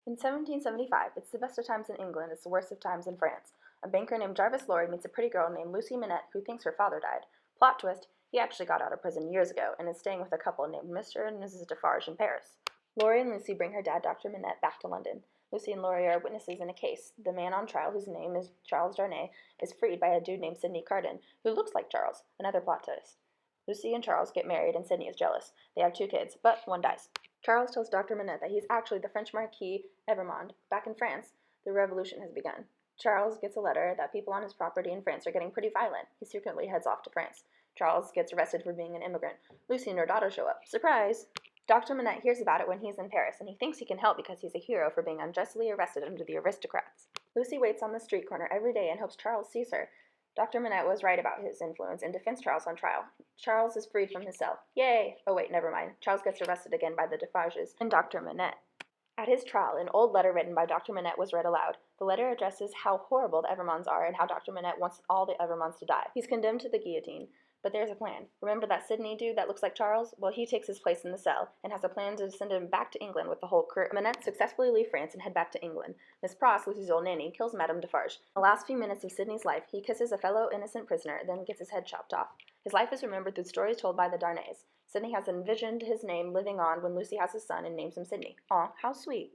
In 1775, it's the best of times in England, it's the worst of times in France. A banker named Jarvis Lorry meets a pretty girl named Lucy Minette who thinks her father died. Plot twist, he actually got out of prison years ago and is staying with a couple named Mr. and Mrs. Defarge in Paris. Lorry and Lucy bring her dad, Dr. Minette, back to London. Lucy and Lorry are witnesses in a case. The man on trial, whose name is Charles Darnay, is freed by a dude named Sidney Carden, who looks like Charles. Another plot twist. Lucy and Charles get married and Sidney is jealous. They have 2 kids, but one dies. Charles tells Dr. Minette that he's actually the French Marquis Evrémonde. Back in France, the revolution has begun. Charles gets a letter that people on his property in France are getting pretty violent. He secretly heads off to France. Charles gets arrested for being an immigrant. Lucy and her daughter show up. Surprise! Dr. Minette hears about it when he's in Paris, and he thinks he can help because he's a hero for being unjustly arrested under the aristocrats. Lucy waits on the street corner every day and hopes Charles sees her. Dr. Minette was right about his influence and defends Charles on trial. Charles is freed from his cell. Yay! Oh wait, never mind. Charles gets arrested again by the Defarges and Dr. Minette. At his trial, an old letter written by Dr. Minette was read aloud. The letter addresses how horrible the Evrémondes are and how Dr. Minette wants all the Evrémondes to die. He's condemned to the guillotine. But there's a plan. Remember that Sidney dude that looks like Charles? Well, he takes his place in the cell and has a plan to send him back to England with the whole crew. Minette successfully leave France and head back to England. Miss Pross, Lucy's old nanny, kills Madame Defarge. In the last few minutes of Sidney's life, he kisses a fellow innocent prisoner, then gets his head chopped off. His life is remembered through stories told by the Darnays. Sidney has envisioned his name living on when Lucy has a son and names him Sidney. Aw, how sweet.